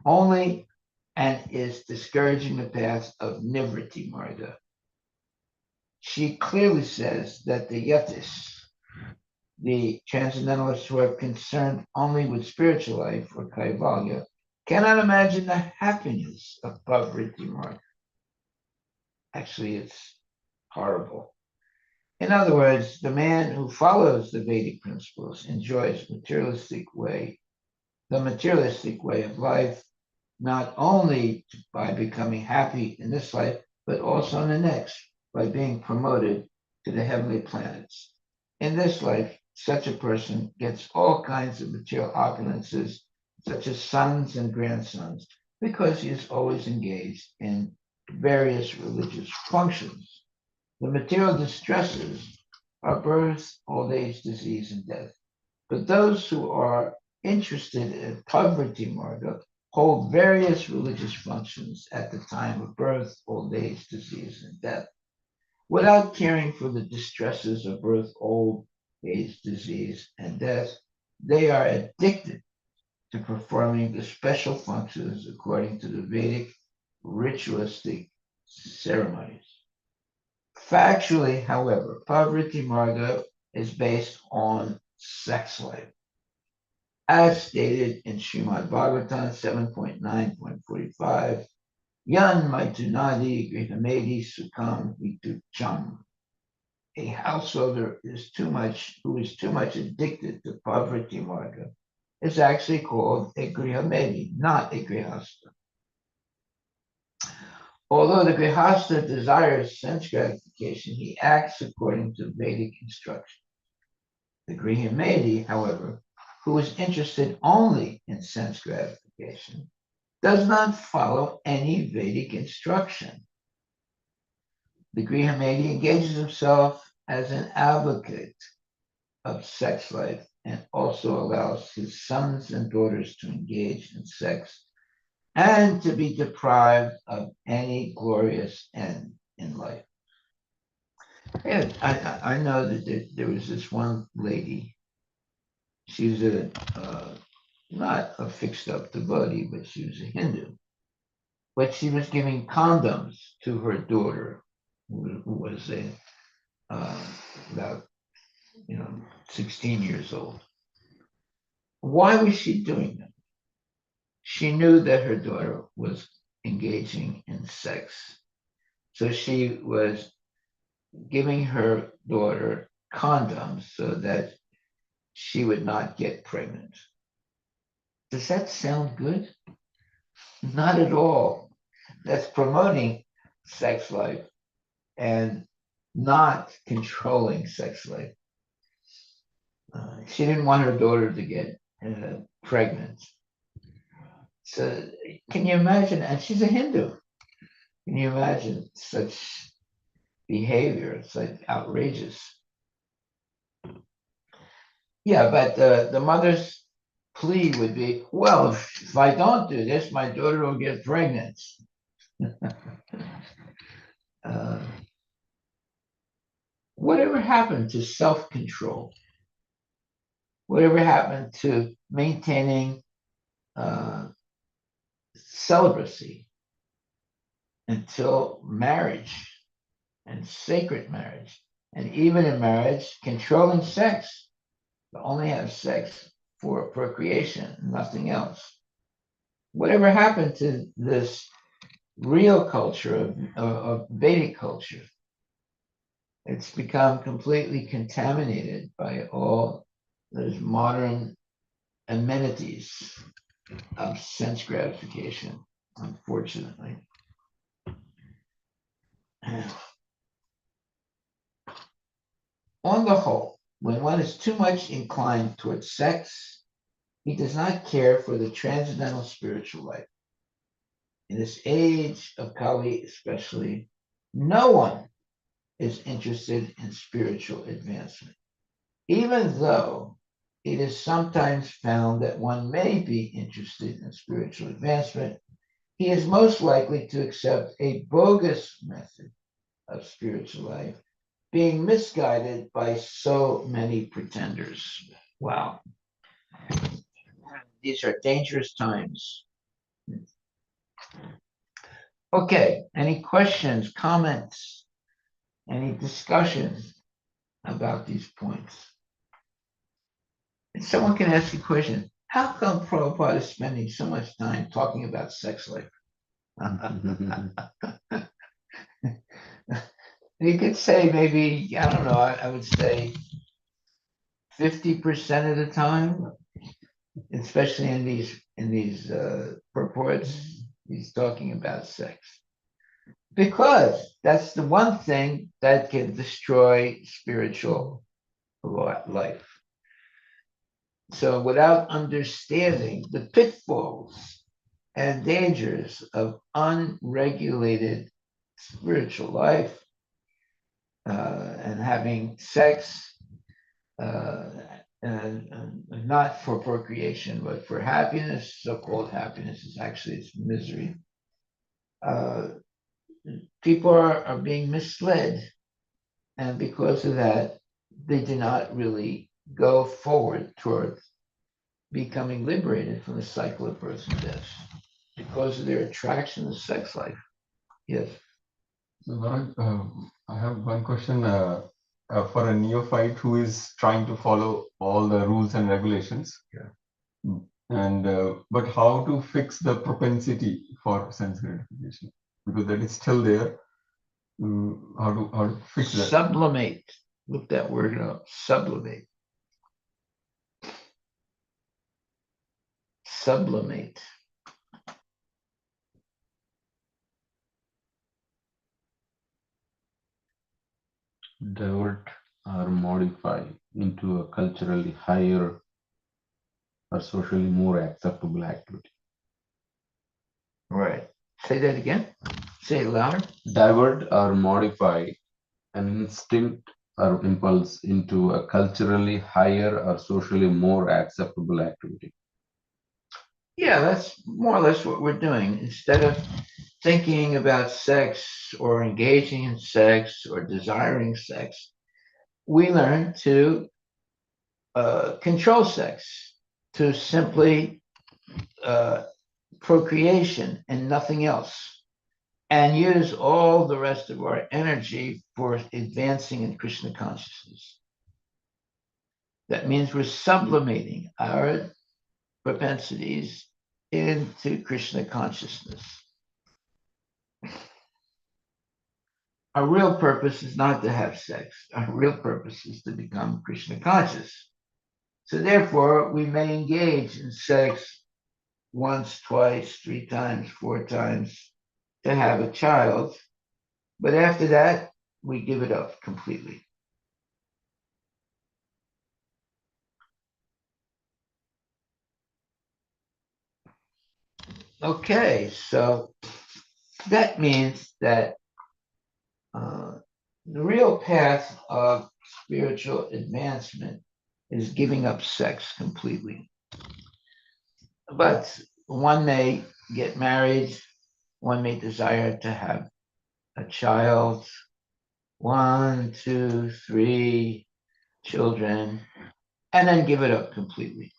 only, and is discouraging the path of nivriti marga. She clearly says that the yatis, the transcendentalists who are concerned only with spiritual life or kaivalya, cannot imagine the happiness of poverty marga. Actually, it's horrible. In other words, the man who follows the Vedic principles enjoys the materialistic way of life, not only by becoming happy in this life, but also in the next, by being promoted to the heavenly planets. In this life, such a person gets all kinds of material opulences, such as sons and grandsons, because he is always engaged in various religious functions. The material distresses are birth, old age, disease, and death. But those who are interested in poverty marga hold various religious functions at the time of birth, old age, disease, and death, without caring for the distresses of birth, old age, disease, and death. They are addicted to performing the special functions according to the Vedic ritualistic ceremonies. Factually, however, poverty marga is based on sex life. As stated in Srimad Bhagavatam 7.9.45, Yan Maitunadi Grihamedi Sukam Vitucham. A householder who is too much addicted to poverty marga is actually called a Grihamedi, not a Grihasta. Although the Grihasta desires sense gratification, he acts according to Vedic instruction. The Grihamedi, however, who is interested only in sense gratification, does not follow any Vedic instruction. The Grihamedi engages himself as an advocate of sex life and also allows his sons and daughters to engage in sex and to be deprived of any glorious end in life. And I know that there was this one lady. She was not a fixed up devotee, but she was a Hindu. But she was giving condoms to her daughter, who was about 16 years old. Why was she doing that? She knew that her daughter was engaging in sex, so she was giving her daughter condoms so that she would not get pregnant. Does that sound good? Not at all. That's promoting sex life and not controlling sex life. She didn't want her daughter to get pregnant. So, can you imagine? And she's a Hindu. Can you imagine such behavior? It's like outrageous. Yeah, but the mother's plea would be, well, if I don't do this, my daughter will get pregnant. uh, whatever happened to self-control? Whatever happened to maintaining uh, celibacy until marriage and sacred marriage? And even in marriage, controlling sex, to only have sex for procreation, nothing else. Whatever happened to this real culture of Vedic culture? It's become completely contaminated by all those modern amenities of sense gratification, unfortunately. On the whole, when one is too much inclined towards sex, he does not care for the transcendental spiritual life. In this age of Kali, especially, no one is interested in spiritual advancement. Even though it is sometimes found that one may be interested in spiritual advancement, he is most likely to accept a bogus method of spiritual life, being misguided by so many pretenders. Wow, these are dangerous times. Okay, any questions, comments, any discussion about these points? And someone can ask a question. How come Prabhupada is spending so much time talking about sex life? You could say maybe, I don't know, I would say 50% of the time, especially in these purports, he's talking about sex. Because that's the one thing that can destroy spiritual life. So without understanding the pitfalls and dangers of unregulated spiritual life and having sex, uh, not for procreation, but for happiness, so-called happiness is actually it's misery. Uh, People are being misled, and because of that, they do not really go forward toward becoming liberated from the cycle of birth and death because of their attraction to sex life. Yes. So, Maharaj, I have one question for a neophyte who is trying to follow all the rules and regulations. Yeah. And but how to fix the propensity for sense gratification, because that is still there. How to fix that? Sublimate. Look that word up. Sublimate. Sublimate. Divert or modify into a culturally higher or socially more acceptable activity. Right. Say that again. Say it louder. Divert or modify an instinct or impulse into a culturally higher or socially more acceptable activity. Yeah, that's more or less what we're doing. Instead of thinking about sex or engaging in sex or desiring sex, we learn to control sex, to simply procreation and nothing else, and use all the rest of our energy for advancing in Krishna consciousness. That means we're sublimating our propensities into Krishna consciousness. Our real purpose is not to have sex. Our real purpose is to become Krishna conscious. So therefore, we may engage in sex once, twice, 3 times, 4 times to have a child, but after that, we give it up completely. Okay, so that means that the real path of spiritual advancement is giving up sex completely. But one may get married, one may desire to have a child, 1, 2, 3 children, and then give it up completely.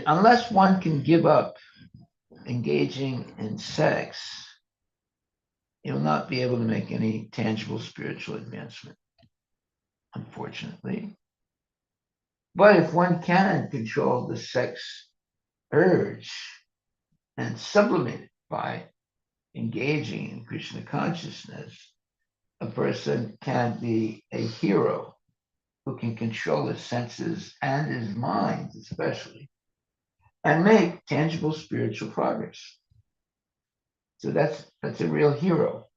Unless one can give up engaging in sex, you'll not be able to make any tangible spiritual advancement, unfortunately. But if one can control the sex urge and sublimate it by engaging in Krishna consciousness, a person can be a hero who can control his senses and his mind, especially, and make tangible spiritual progress. So that's a real hero.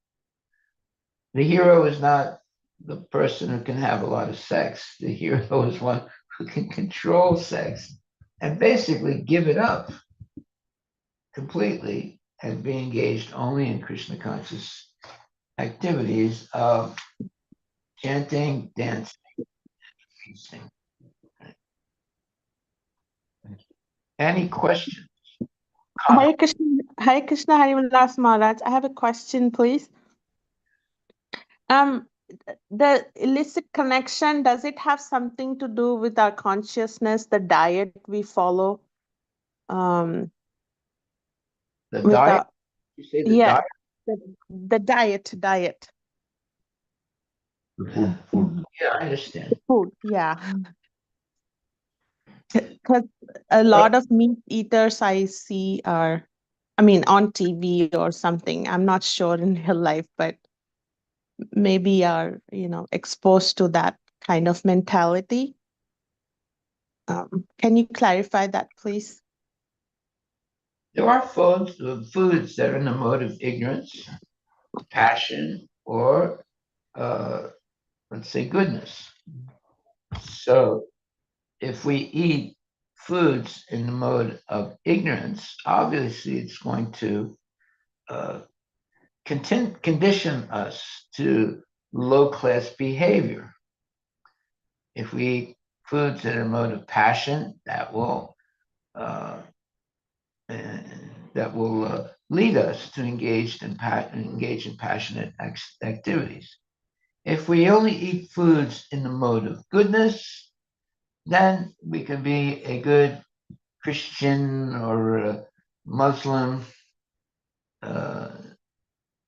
The hero is not the person who can have a lot of sex. The hero is one who can control sex and basically give it up completely and be engaged only in Krishna conscious activities of chanting, dancing, feasting. Any questions? Hare Krishna, Hare Krishna, Harivilas Maharaj. I have a question, please. Um, the illicit connection, does it have something to do with our consciousness, the diet we follow? Um, The with diet? our, You say the yeah, diet? the diet, The food. Yeah, I understand. food, yeah. Because a Well, lot of meat eaters I see are, I mean, on TV or something. I'm not sure in real life, but maybe are, exposed to that kind of mentality. Can you clarify that, please? there are foods that are in the mode of ignorance, passion, or let's say goodness. So if we eat foods in the mode of ignorance, obviously it's going to uh, condition us to low class behavior. If we eat foods that are in mode of passion, uh, that will lead us to engage in passionate activities. If we only eat foods in the mode of goodness, then we can be a good Christian or a Muslim. Uh,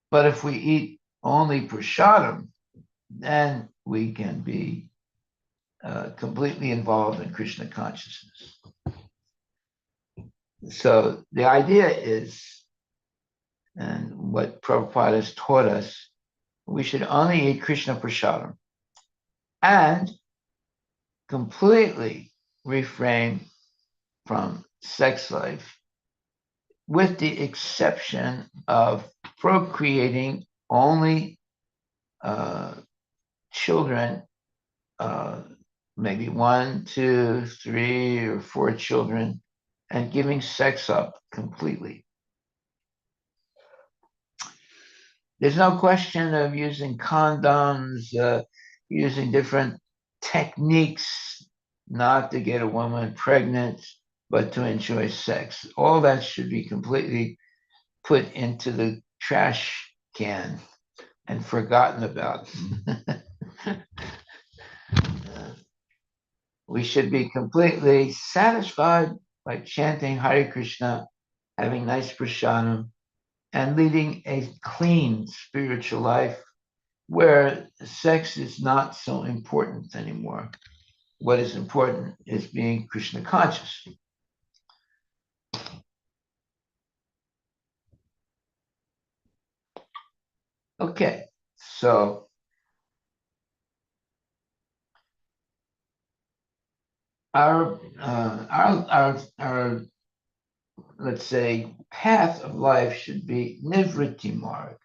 but if we eat only prasadam, then we can be completely involved in Krishna consciousness. So the idea is, and what Prabhupada has taught us, we should only eat Krishna prasadam and completely refrain from sex life, with the exception of procreating only children, maybe 1, 2, 3, or 4 children, and giving sex up completely. There's no question of using condoms, using different techniques not to get a woman pregnant, but to enjoy sex. All that should be completely put into the trash can and forgotten about. We should be completely satisfied by chanting Hare Krishna, having nice prasadam, and leading a clean spiritual life where sex is not so important anymore. What is important is being Krishna conscious. Okay, so our let's say path of life should be Nivriti Marg.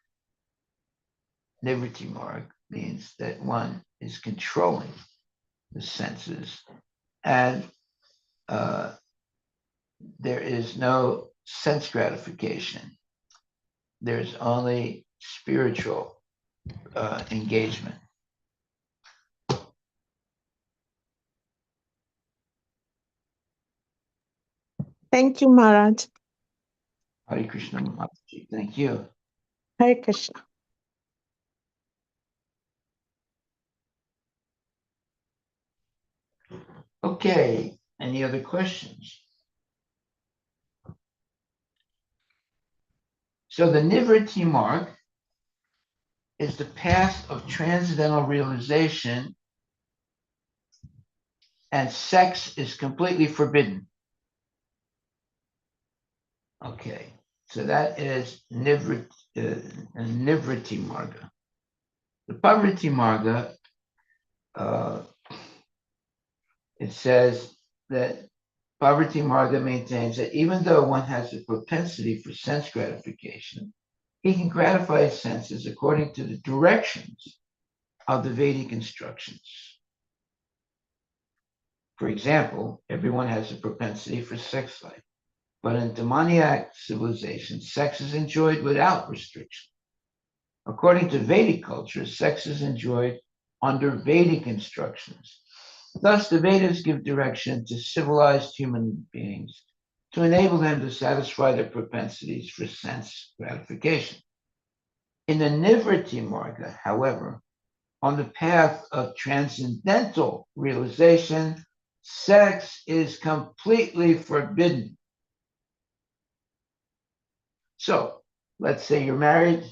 Nivriti Marg means that one is controlling the senses, and there is no sense gratification. There's only spiritual engagement. Thank you, Maharaj. Hare Krishna Mataji. Thank you. Hare Krishna. Okay, any other questions? So the Nivriti Marg is the path of transcendental realization, and sex is completely forbidden. Okay, so that is Nivriti Marga. The Pavriti Marga, it says that Pavriti Marga maintains that even though one has a propensity for sense gratification, he can gratify his senses according to the directions of the Vedic instructions. For example, everyone has a propensity for sex life, but in demoniac civilization, sex is enjoyed without restriction. According to Vedic culture, sex is enjoyed under Vedic instructions. Thus, the Vedas give direction to civilized human beings to enable them to satisfy their propensities for sense gratification. In the Nivriti Marga, however, on the path of transcendental realization, sex is completely forbidden. So, let's say you're married.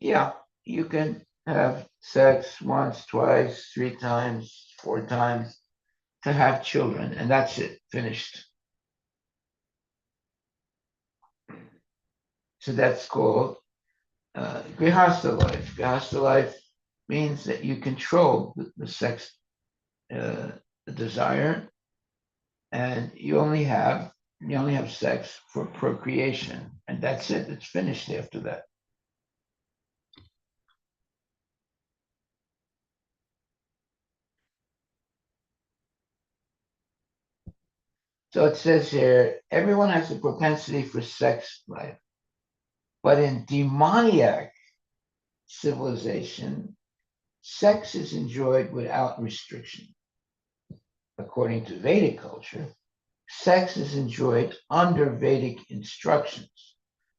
Yeah, you can have sex once, twice, 3 times, 4 times to have children, and that's it, finished. So that's called grihastha life. Grihastha life means that you control the sex, the desire, and you only have sex for procreation, and that's it. It's finished after that. So it says here, everyone has a propensity for sex life, but in demoniac civilization, sex is enjoyed without restriction. According to Vedic culture, sex is enjoyed under Vedic instructions.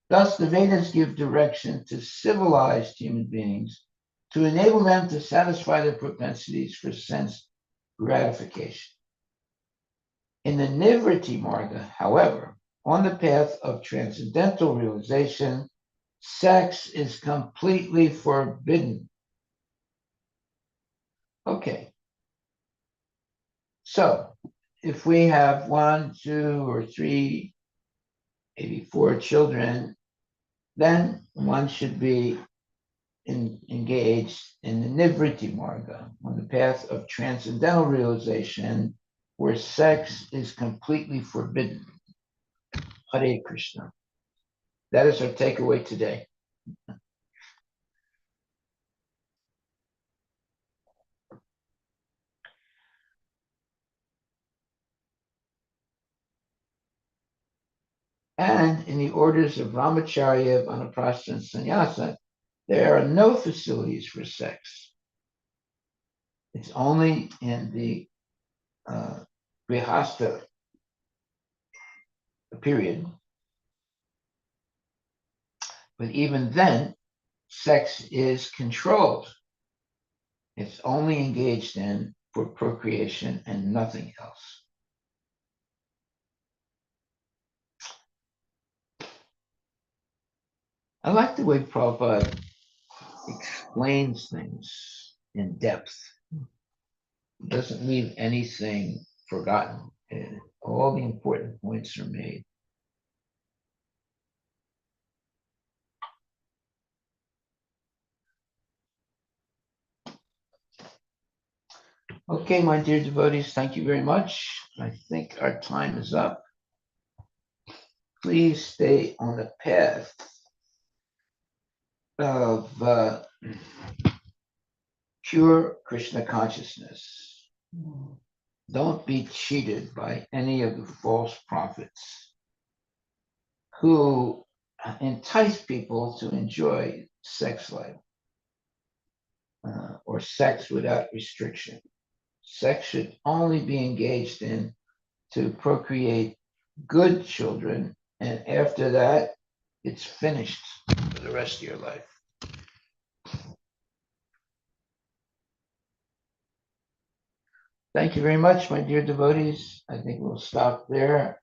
Thus, the Vedas give direction to civilized human beings to enable them to satisfy their propensities for sense gratification. In the Nivriti Marga, however, on the path of transcendental realization, sex is completely forbidden. Okay. So, if we have 1, 2, or 3, maybe 4 children, then one should be engaged in the Nivriti Marga, on the path of transcendental realization, where sex is completely forbidden. Hare Krishna. That is our takeaway today. And in the orders of Brahmacharya, Vanaprastha, and Sannyasa, there are no facilities for sex. It's only in the Grihastha period. But even then, sex is controlled. It's only engaged in for procreation and nothing else. I like the way Prabhupada explains things in depth. He doesn't leave anything forgotten. And all the important points are made. Okay, my dear devotees, thank you very much. I think our time is up. Please stay on the path of pure Krishna consciousness. Don't be cheated by any of the false prophets who entice people to enjoy sex life or sex without restriction. Sex should only be engaged in to procreate good children, and after that, it's finished for the rest of your life. Thank you very much, my dear devotees. I think we'll stop there.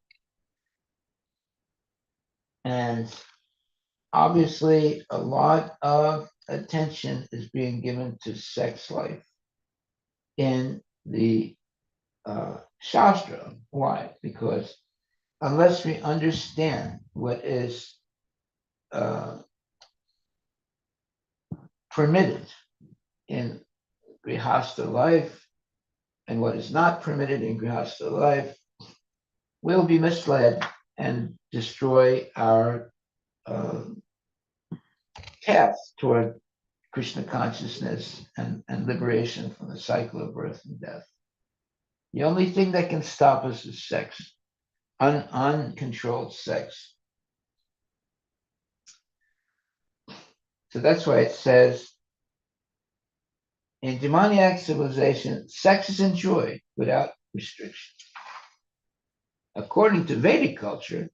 And obviously, a lot of attention is being given to sex life in the Shastra. Why? Because unless we understand what is permitted in Grihastha life and what is not permitted in Grihastha life, we'll be misled and destroy our path toward Krishna consciousness and liberation from the cycle of birth and death. The only thing that can stop us is sex, uncontrolled sex. So that's why it says in demoniac civilization, sex is enjoyed without restriction. According to Vedic culture,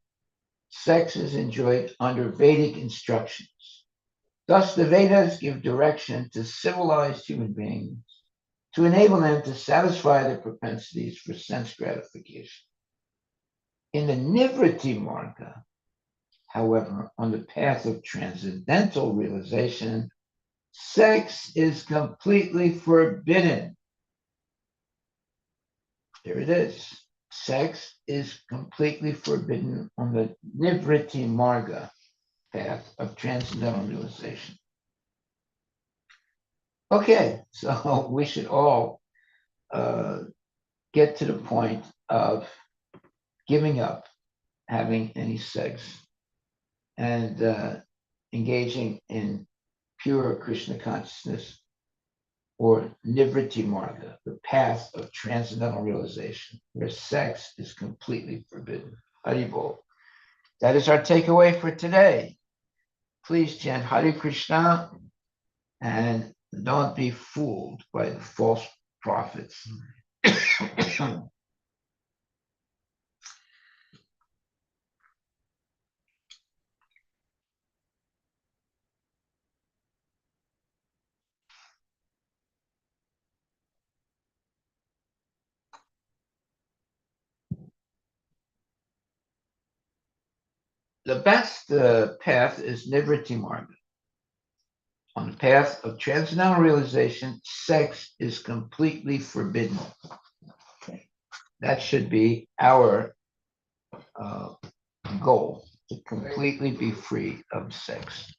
sex is enjoyed under Vedic instructions. Thus, the Vedas give direction to civilized human beings to enable them to satisfy their propensities for sense gratification. In the Nivriti Marga, however, on the path of transcendental realization, sex is completely forbidden. There it is. Sex is completely forbidden on the Nivriti Marga path of transcendental realization. Okay, so we should all get to the point of giving up having any sex and engaging in pure Krishna consciousness or Nivriti Marga, the path of transcendental realization, where sex is completely forbidden. Haribol. That is our takeaway for today. Please chant Hare Krishna and don't be fooled by the false prophets. The best path is Nivriti Marga. On the path of transcendental realization, sex is completely forbidden. Okay. That should be our goal, to completely be free of sex.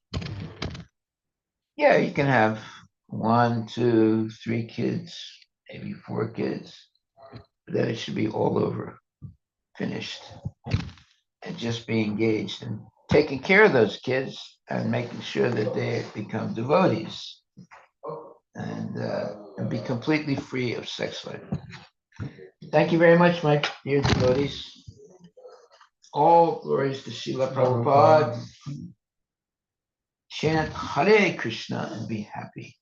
Yeah, you can have 1, 2, 3 kids, maybe 4 kids. But then it should be all over, finished, and just be engaged in taking care of those kids and making sure that they become devotees and be completely free of sex life. Thank you very much, my dear devotees. All glories to Srila Prabhupada. Chant Hare Krishna and be happy.